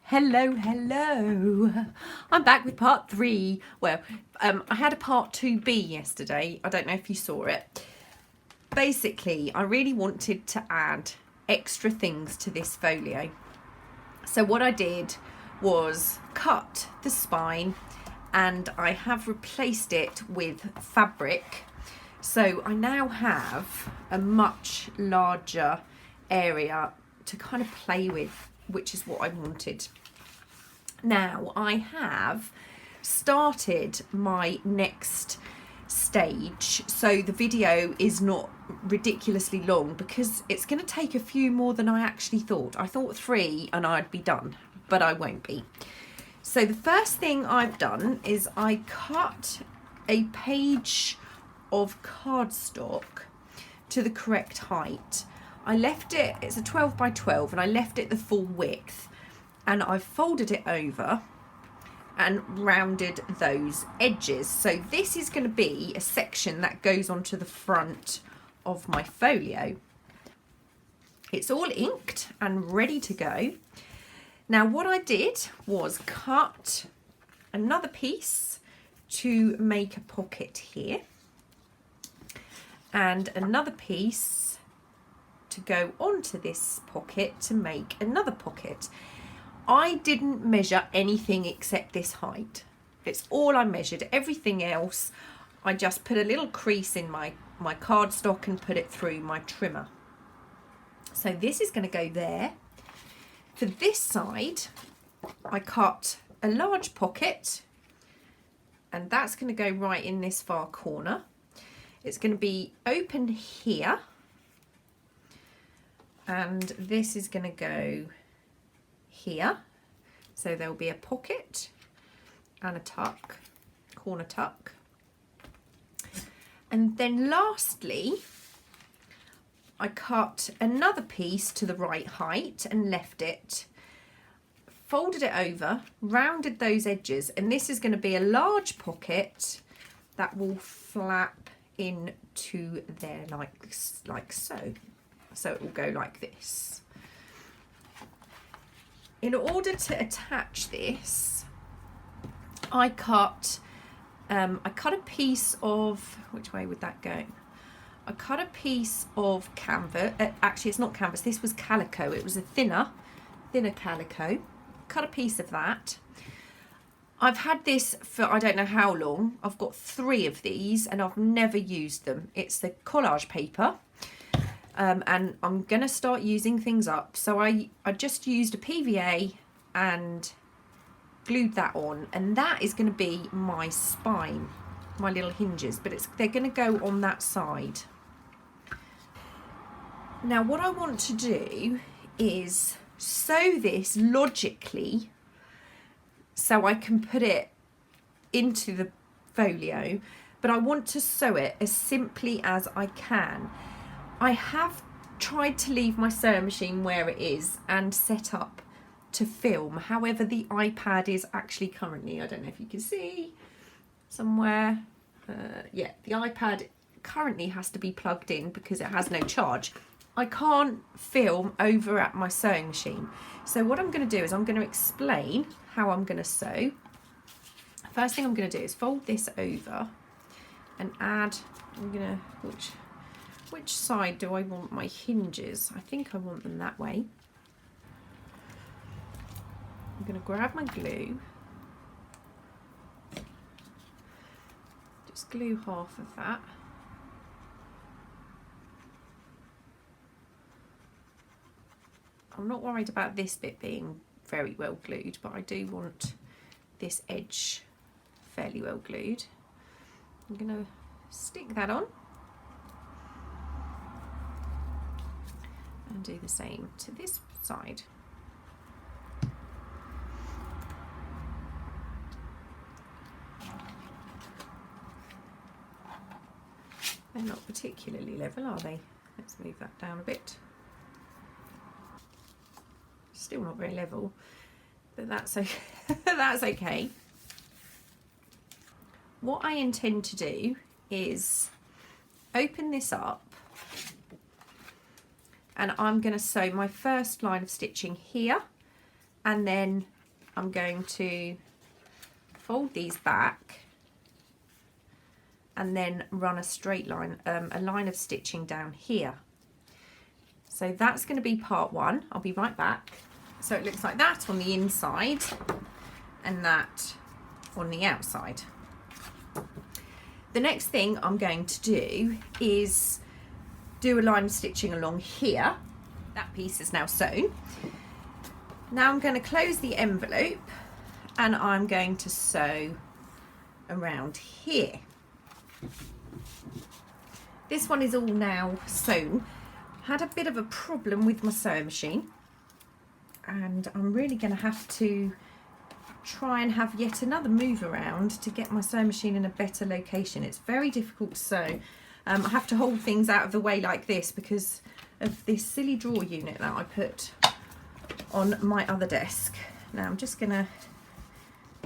Hello. I'm back with part 3. Well, I had a part 2B yesterday. I don't know if you saw it. Basically, I really wanted to add extra things to this folio. So what I did was cut the spine and I have replaced it with fabric. So I now have a much larger area to kind of play with, which is what I wanted. Now I have started my next stage, so the video is not ridiculously long because it's going to take a few more than I actually thought. I thought 3 and I'd be done, but I won't be. So the first thing I've done is I cut a page of cardstock to the correct height. I left it, it's a 12 by 12, and I left it the full width, and I've folded it over and rounded those edges. So this is going to be a section that goes onto the front of my folio. It's all inked and ready to go. Now what I did was cut another piece to make a pocket here, and another piece to go onto this pocket to make another pocket. I didn't measure anything except this height. It's all I measured. Everything else, I just put a little crease in my cardstock and put it through my trimmer. So this is going to go there. For this side, I cut a large pocket, and that's going to go right in this far corner. It's going to be open here, and this is going to go here. So there'll be a pocket and a tuck, corner tuck. And then lastly, I cut another piece to the right height and left it, folded it over, rounded those edges, and this is going to be a large pocket that will flap into there like so. So it will go like this. In order to attach this, I cut a piece of, which way would that go? I cut a piece of canvas. Actually, it's not canvas. This was calico. It was a thinner calico. Cut a piece of that. I've had this for I don't know how long. I've got 3 of these and I've never used them. It's the collage paper. And I'm going to start using things up. So I just used a PVA and glued that on. And that is going to be my spine, my little hinges. But they're going to go on that side. Now what I want to do is sew this logically so I can put it into the folio. But I want to sew it as simply as I can. I have tried to leave my sewing machine where it is and set up to film. However, the iPad is actually currently, I don't know if you can see somewhere. Yeah, the iPad currently has to be plugged in because it has no charge. I can't film over at my sewing machine. So what I'm going to do is I'm going to explain how I'm going to sew. First thing I'm going to do is fold this over and add, which side do I want my hinges? I think I want them that way. I'm going to grab my glue. Just glue half of that. I'm not worried about this bit being very well glued, but I do want this edge fairly well glued. I'm going to stick that on. And do the same to this side. They're not particularly level, are they? Let's move that down a bit. Still not very level, but that's okay. That's okay. What I intend to do is open this up, and I'm going to sew my first line of stitching here and then I'm going to fold these back and then run a straight line, a line of stitching down here. So that's going to be part one. I'll be right back. So it looks like that on the inside and that on the outside. The next thing I'm going to do is do a line of stitching along here. That piece is now sewn. Now I'm going to close the envelope and I'm going to sew around here. This one is all now sewn. Had a bit of a problem with my sewing machine and I'm really going to have to try and have yet another move around to get my sewing machine in a better location. It's very difficult to sew. I have to hold things out of the way like this because of this silly drawer unit that I put on my other desk. Now I'm just going to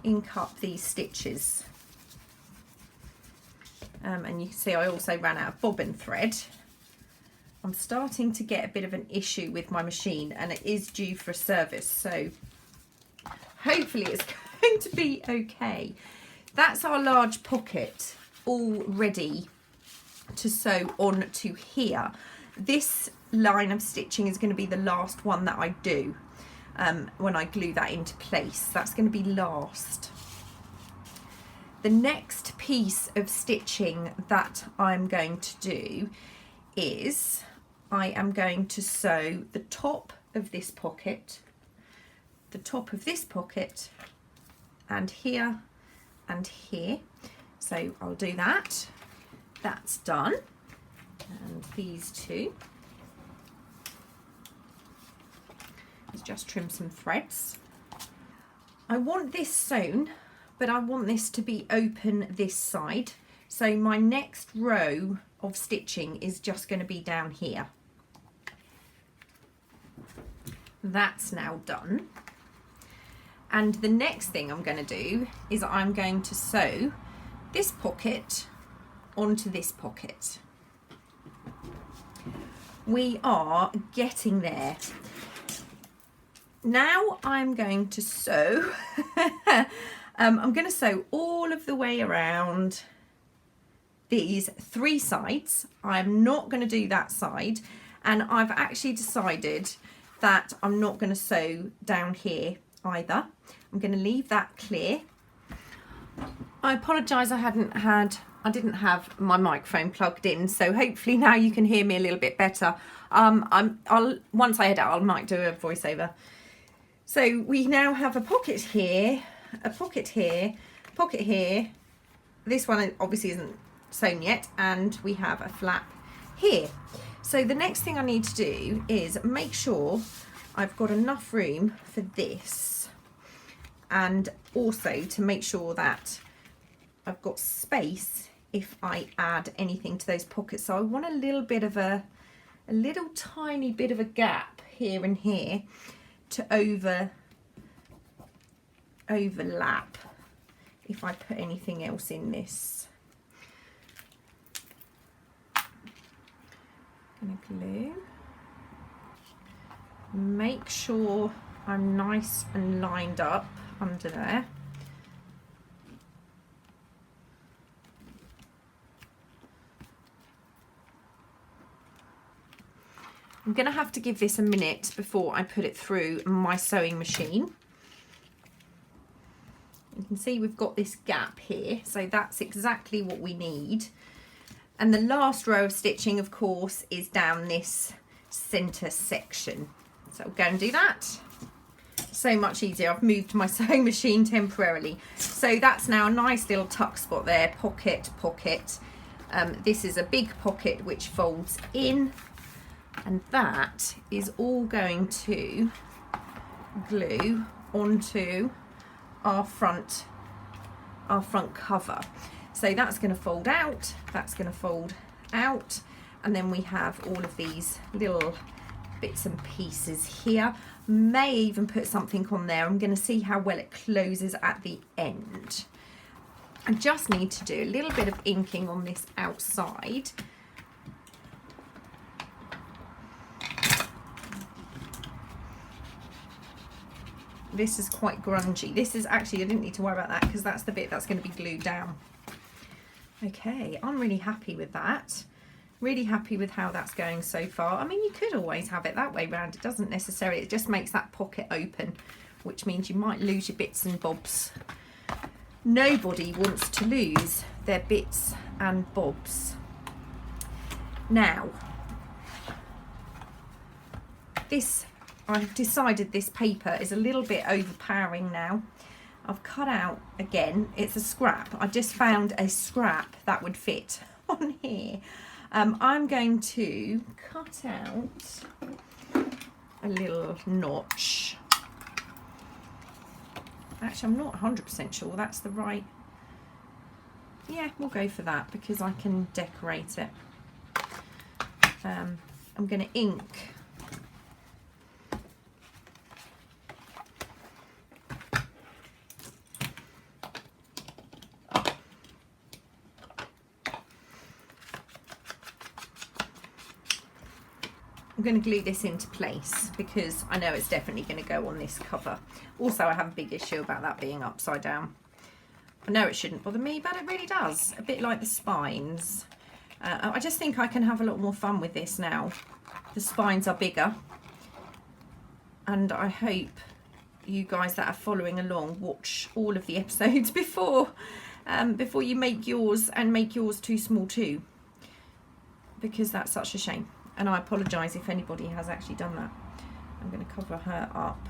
ink up these stitches. And you can see I also ran out of bobbin thread. I'm starting to get a bit of an issue with my machine and it is due for a service, so hopefully it's going to be okay. That's our large pocket all ready to sew on to here. This line of stitching is going to be the last one that I do when I glue that into place. That's going to be last. The next piece of stitching that I'm going to do is I am going to sew the top of this pocket, the top of this pocket, and here and here. So I'll do that. That's done. And these two. Let's just trim some threads. I want this sewn, but I want this to be open this side. So my next row of stitching is just going to be down here. That's now done. And the next thing I'm going to do is I'm going to sew this pocket onto this pocket. We are getting there. Now I'm going to sew, I'm going to sew all of the way around these three sides. I'm not going to do that side, and I've actually decided that I'm not going to sew down here either. I'm going to leave that clear. I apologise, I didn't have my microphone plugged in, so hopefully now you can hear me a little bit better. Once I edit, I might do a voiceover. So we now have a pocket here, a pocket here, pocket here. This one obviously isn't sewn yet, and we have a flap here. So the next thing I need to do is make sure I've got enough room for this, and also to make sure that I've got space if I add anything to those pockets. So I want a little bit of a little tiny bit of a gap here and here to overlap if I put anything else in this. I'm gonna glue. Make sure I'm nice and lined up under there. I'm going to have to give this a minute before I put it through my sewing machine. You can see we've got this gap here, so that's exactly what we need. And the last row of stitching, of course, is down this centre section. So I'll go and do that. So much easier. I've moved my sewing machine temporarily. So that's now a nice little tuck spot there, pocket, pocket. This is a big pocket which folds in. And that is all going to glue onto our front cover. So that's going to fold out, that's going to fold out, and then we have all of these little bits and pieces here. May even put something on there. I'm going to see how well it closes at the end. I just need to do a little bit of inking on this outside. This is quite grungy. This is actually, I didn't need to worry about that because that's the bit that's going to be glued down. Okay, I'm really happy with that. Really happy with how that's going so far. I mean, you could always have it that way round. It doesn't necessarily, it just makes that pocket open, which means you might lose your bits and bobs. Nobody wants to lose their bits and bobs. Now, I've decided this paper is a little bit overpowering now. I've cut out, again, it's a scrap. I just found a scrap that would fit on here. I'm going to cut out a little notch. Actually, I'm not 100% sure that's the right. Yeah, we'll go for that because I can decorate it. I'm going to ink I'm going to glue this into place because I know it's definitely going to go on this cover. Also, I have a big issue about that being upside down. I know it shouldn't bother me, but it really does. A bit like the spines. I just think I can have a lot more fun with this now. The spines are bigger. And I hope you guys that are following along watch all of the episodes before you make yours and make yours too small too. Because that's such a shame. And I apologise if anybody has actually done that. I'm going to cover her up.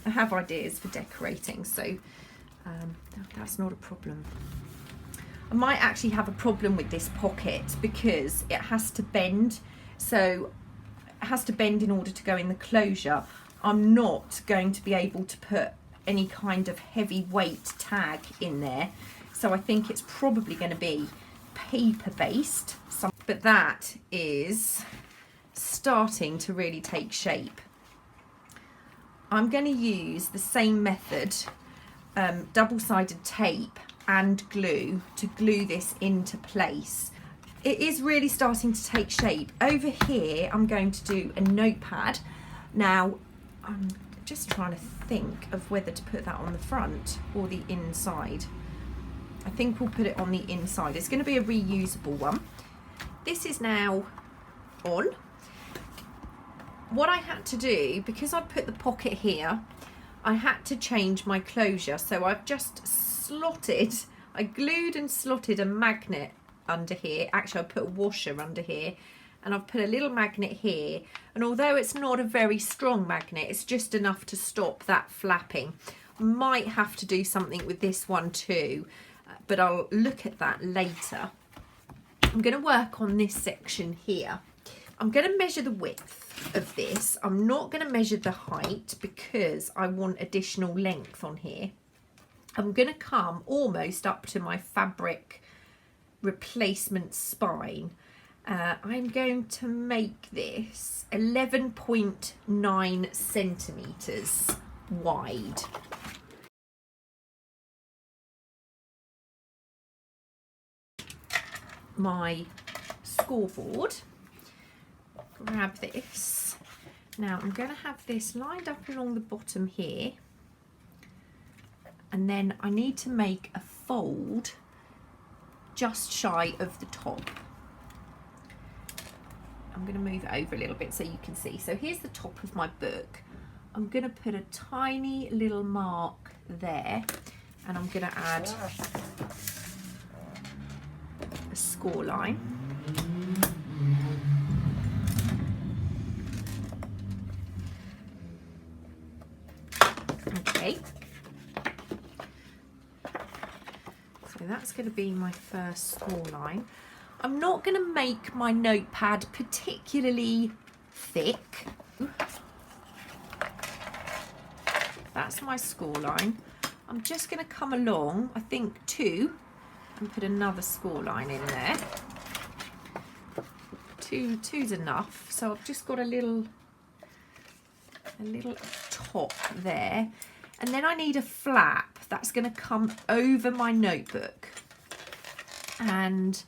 I have ideas for decorating, so that's not a problem. I might actually have a problem with this pocket because it has to bend. So it has to bend in order to go in the closure. I'm not going to be able to put any kind of heavy weight tag in there. So I think it's probably going to be paper based, but that is starting to really take shape. I'm going to use the same method, double-sided tape and glue to glue this into place. It is really starting to take shape. Over here I'm going to do a notepad. Now I'm just trying to think of whether to put that on the front or the inside. I think we'll put it on the inside. It's going to be a reusable one. This is now on. What I had to do, because I put the pocket here, I had to change my closure. So I've just I glued and slotted a magnet under here. Actually, I put a washer under here and I've put a little magnet here. And although it's not a very strong magnet, it's just enough to stop that flapping. Might have to do something with this one too. But I'll look at that later. I'm going to work on this section here. I'm going to measure the width of this. I'm not going to measure the height because I want additional length on here. I'm going to come almost up to my fabric replacement spine. I'm going to make this 11.9 centimetres wide. My scoreboard, grab this. Now I'm going to have this lined up along the bottom here, and then I need to make a fold just shy of the top. I'm going to move it over a little bit so you can see. So here's the top of my book. I'm going to put a tiny little mark there, and I'm going to add a score line. Okay, so that's going to be my first score line. I'm not going to make my notepad particularly thick. That's my score line. I'm just going to come along, I think 2, and put another score line in there. Two's enough. So I've just got a little top there, and then I need a flap that's going to come over my notebook. And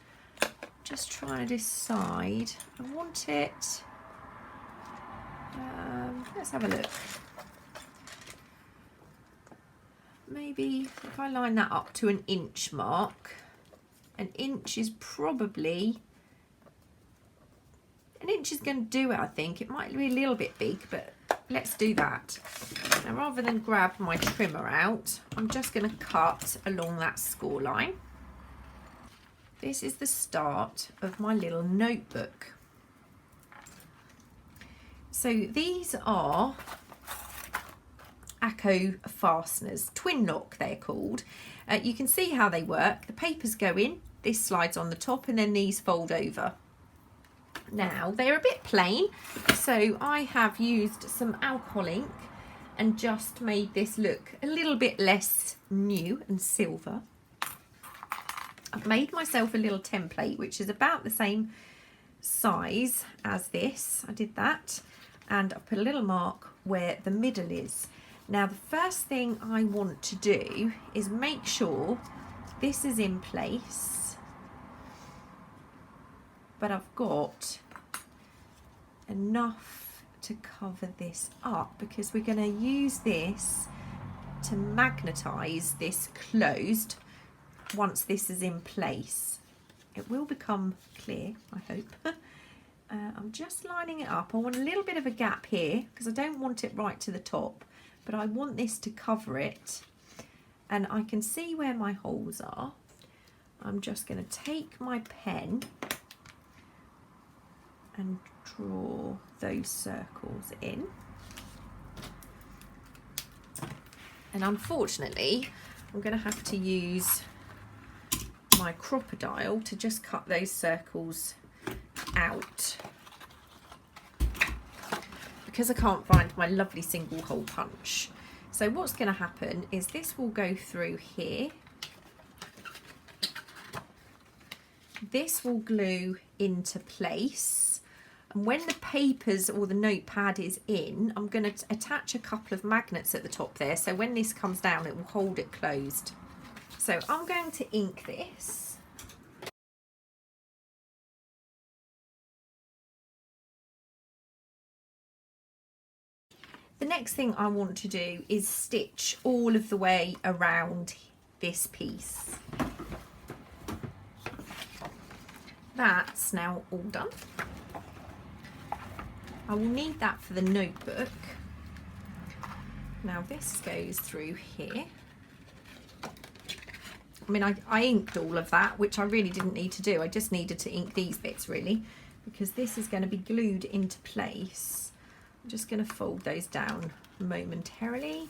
just trying to decide, I want it Let's have a look. Maybe if I line that up to an inch mark, an inch is probably, an inch is going to do it, I think. It might be a little bit big, but let's do that. Now, rather than grab my trimmer out, I'm just going to cut along that score line. This is the start of my little notebook. So these are Adegun fasteners, twin lock they're called. You can see how they work. The papers go in, this slides on the top, and then these fold over. Now they're a bit plain, so I have used some alcohol ink and just made this look a little bit less new and silver. I've made myself a little template which is about the same size as this. I did that, and I put a little mark where the middle is. Now the first thing I want to do is make sure this is in place, but I've got enough to cover this up, because we're going to use this to magnetize this closed. Once this is in place, it will become clear, I hope. I'm just lining it up. I want a little bit of a gap here because I don't want it right to the top, but I want this to cover it, and I can see where my holes are. I'm just going to take my pen and draw those circles in. And unfortunately, I'm going to have to use my crocodile to just cut those circles out, because I can't find my lovely single hole punch. So what's going to happen is this will go through here. This will glue into place, and when the papers or the notepad is in, I'm going to attach a couple of magnets at the top there, so when this comes down it will hold it closed. So I'm going to ink this. The next thing I want to do is stitch all of the way around this piece. That's now all done. I will need that for the notebook. Now this goes through here. I mean, I inked all of that, which I really didn't need to do. I just needed to ink these bits really, because this is going to be glued into place. I'm just going to fold those down momentarily.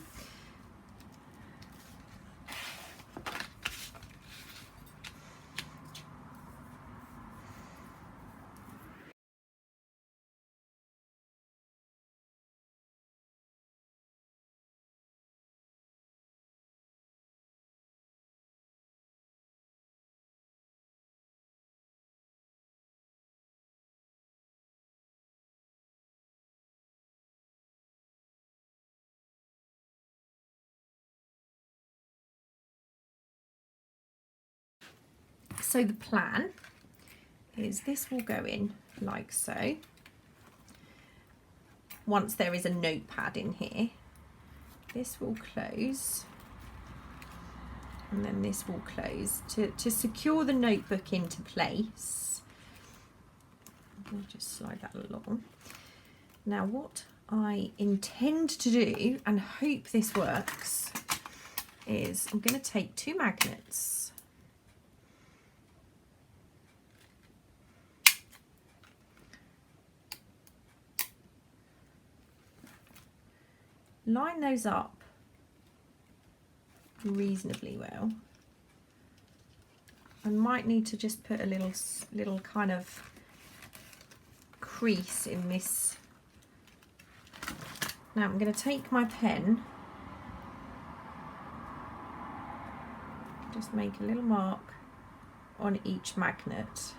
So the plan is this will go in like so. Once there is a notepad in here, this will close, and then this will close to secure the notebook into place. I'll just slide that along. Now what I intend to do, and hope this works, is I'm going to take two magnets, line those up reasonably well. I might need to just put a little kind of crease in this. Now I'm going to take my pen, just make a little mark on each magnet,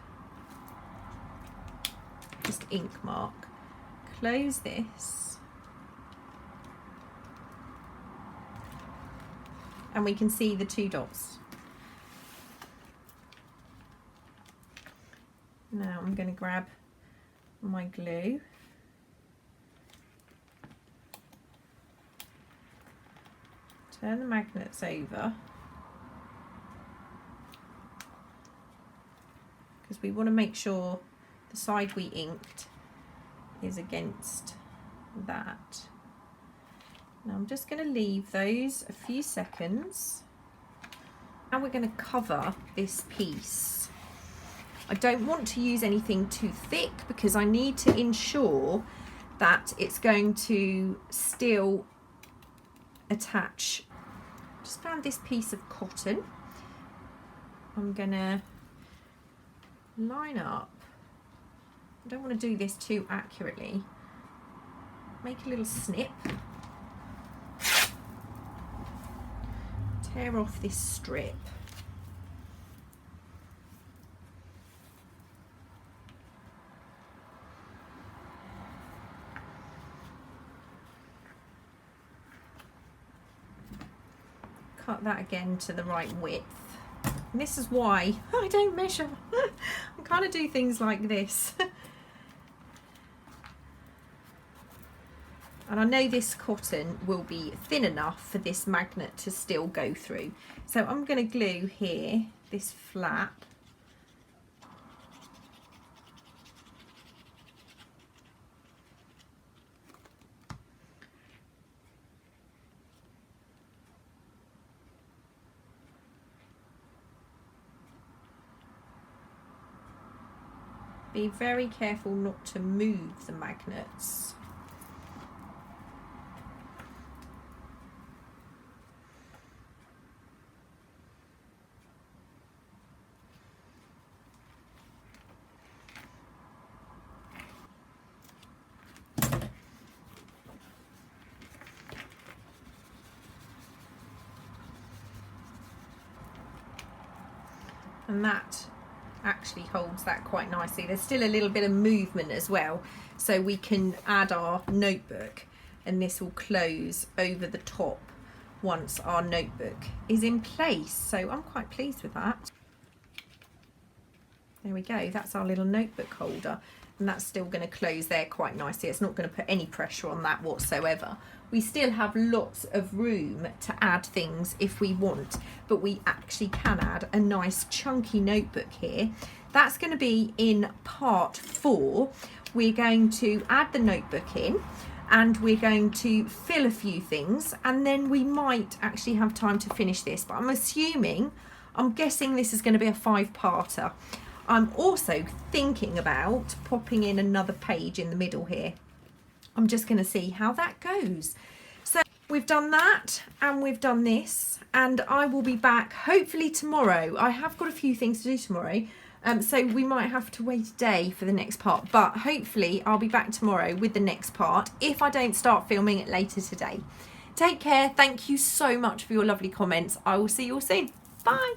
just ink mark, close this, and we can see the two dots. Now I'm going to grab my glue turn the magnets over, because we want to make sure the side we inked is against that. Now I'm just going to leave those a few seconds. Now we're going to cover this piece. I don't want to use anything too thick because I need to ensure that it's going to still attach. Just found this piece of cotton. I'm going to line up. I don't want to do this too accurately. Make a little snip. Tear off this strip. Cut that again to the right width. And this is why I don't measure. I kind of do things like this. And I know this cotton will be thin enough for this magnet to still go through. So I'm going to glue here this flap. Be very careful not to move the magnets. And that actually holds that quite nicely. There's still a little bit of movement as well, so we can add our notebook and this will close over the top once our notebook is in place. So I'm quite pleased with that. There we go, that's our little notebook holder, and that's still going to close there quite nicely. It's not going to put any pressure on that whatsoever. We still have lots of room to add things if we want, but we actually can add a nice chunky notebook here. That's going to be in part 4. We're going to add the notebook in and we're going to fill a few things, and then we might actually have time to finish this, but I'm guessing this is going to be a 5-parter. I'm also thinking about popping in another page in the middle here. I'm just going to see how that goes. So we've done that and we've done this, and I will be back hopefully tomorrow. I have got a few things to do tomorrow, so we might have to wait a day for the next part, but hopefully I'll be back tomorrow with the next part if I don't start filming it later today. Take care. Thank you so much for your lovely comments. I will see you all soon. Bye.